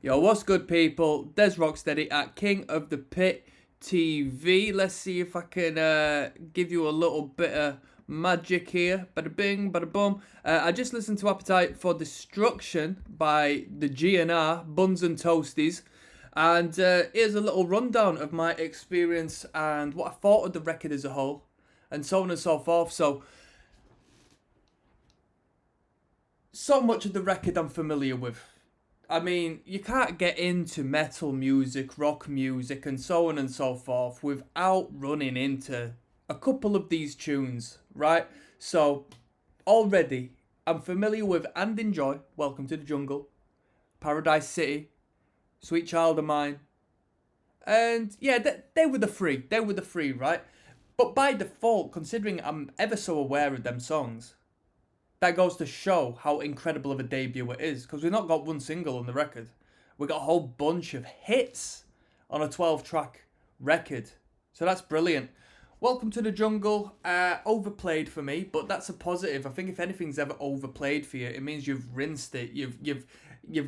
Yo, what's good, people? Dezrocksteady at King of the Pit TV. Let's see if I can give you a little bit of magic here. Bada bing, bada boom. I just listened to Appetite for Destruction by the GNR, Buns and Toasties. And here's a little rundown of my experience and what I thought of the record as a whole, and so on and so forth. So much of the record I'm familiar with. I mean, you can't get into metal music, rock music, and so on and so forth without running into a couple of these tunes, right? So, already, I'm familiar with and enjoy Welcome to the Jungle, Paradise City, Sweet Child of Mine, and yeah, they were the three. They were the three, right? But by default, considering I'm ever so aware of them songs, that goes to show how incredible of a debut it is, because we've not got one single on the record. We got a whole bunch of hits on a 12-track record. So that's brilliant. Welcome to the Jungle, overplayed for me, but that's a positive. I think if anything's ever overplayed for you, it means you've rinsed it. You've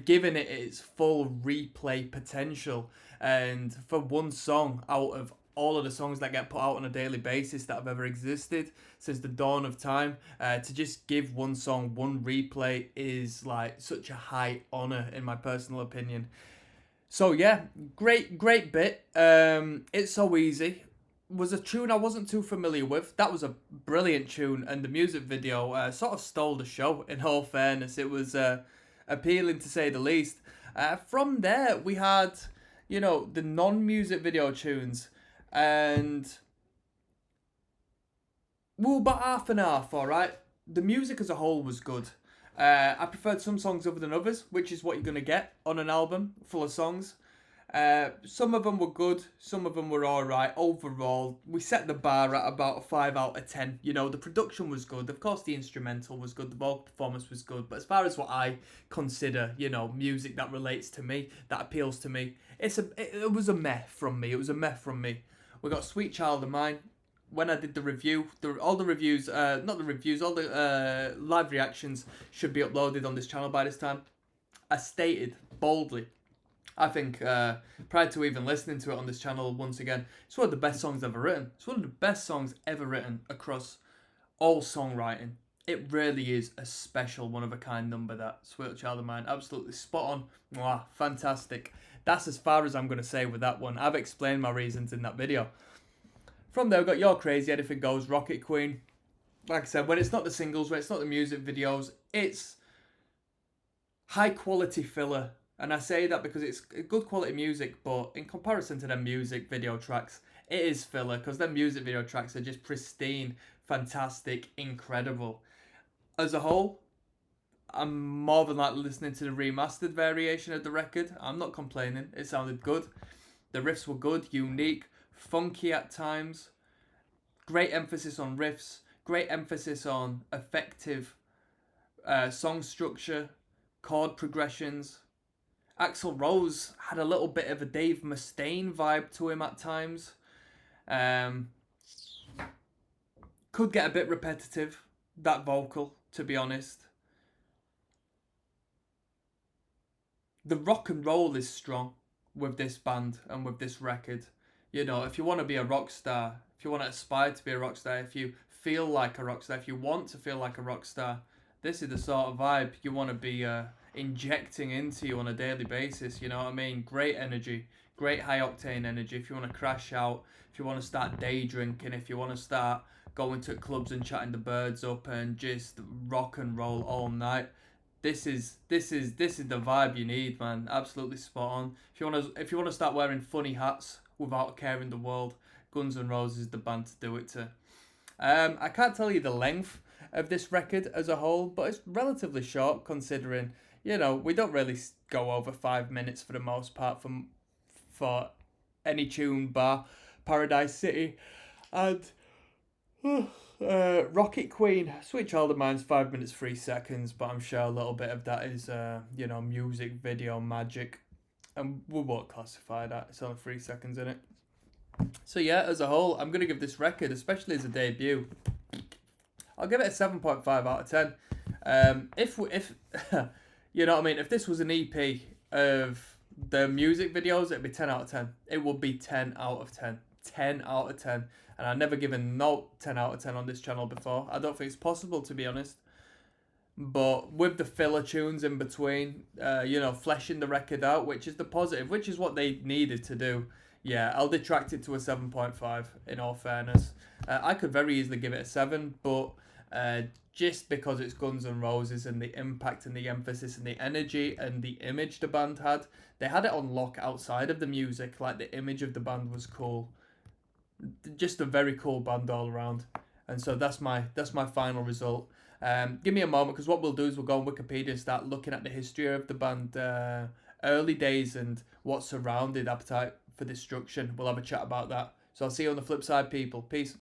given it its full replay potential. And for one song out of all of the songs that get put out on a daily basis that have ever existed since the dawn of time, to just give one song one replay is like such a high honor in my personal opinion. So yeah, great bit. It's So Easy was a tune I wasn't too familiar with. That was a brilliant tune, and the music video sort of stole the show, in all fairness. It was appealing to say the least. From there we had, the non-music video tunes, and we were about half and half, alright? The music as a whole was good. I preferred some songs other than others, which is what you're going to get on an album full of songs. Some of them were good, some of them were alright. Overall, we set the bar at about a 5 out of 10. The production was good. Of course, the instrumental was good, the vocal performance was good. But as far as what I consider, music that relates to me, that appeals to me, it was a meh from me. It was a meh from me. We got Sweet Child of Mine. When I did the review, all the live reactions should be uploaded on this channel by this time. I stated boldly, I think, prior to even listening to it on this channel once again, it's one of the best songs ever written. It's one of the best songs ever written across all songwriting. It really is a special, one-of-a-kind number, that Sweet Child of Mine. Absolutely spot on. Mwah, fantastic. That's as far as I'm going to say with that one. I've explained my reasons in that video. From there, we've got You're Crazy, Anything Goes, Rocket Queen. Like I said, when it's not the singles, when it's not the music videos, it's high-quality filler. And I say that because it's good quality music, but in comparison to them music video tracks, it is filler, because them music video tracks are just pristine, fantastic, incredible. As a whole, I'm more than likely listening to the remastered variation of the record. I'm not complaining. It sounded good. The riffs were good, unique, funky at times. Great emphasis on riffs. Great emphasis on effective song structure, chord progressions. Axl Rose had a little bit of a Dave Mustaine vibe to him at times. Could get a bit repetitive, that vocal, to be honest. The rock and roll is strong with this band and with this record. If you want to be a rock star, if you want to aspire to be a rock star, if you feel like a rock star, if you want to feel like a rock star, this is the sort of vibe you want to be injecting into you on a daily basis. You know what I mean? Great energy, great high octane energy. If you want to crash out, if you want to start day drinking, if you want to start going to clubs and chatting the birds up and just rock and roll all night, this is the vibe you need, man. Absolutely spot on. If you want to start wearing funny hats without a care in the world, Guns N' Roses is the band to do it to. I can't tell you the length of this record as a whole, but it's relatively short considering, we don't really go over 5 minutes for the most part for any tune bar Paradise City. And Rocket Queen, Sweet Child of Mine's 5 minutes 3 seconds, but I'm sure a little bit of that is music video magic, and we won't classify that. It's only 3 seconds in it. So yeah, as a whole, I'm gonna give this record, especially as a debut, I'll give it a 7.5 out of 10. If you know what I mean, if this was an EP of The music videos, it'd be 10 out of 10. It would be 10 out of 10. 10 out of 10. And I've never given no 10 out of 10 on this channel before. I don't think it's possible, to be honest. But with the filler tunes in between, fleshing the record out, which is the positive, which is what they needed to do. Yeah, I'll detract it to a 7.5, in all fairness. I could very easily give it a 7, but just because it's Guns N' Roses and the impact and the emphasis and the energy and the image the band had, they had it on lock outside of the music. Like, the image of the band was cool. Just a very cool band all around. And so that's my final result. Give me a moment, because what we'll do is we'll go on Wikipedia and start looking at the history of the band, early days, and what surrounded Appetite for Destruction. We'll have a chat about that. So I'll see you on the flip side, people. Peace.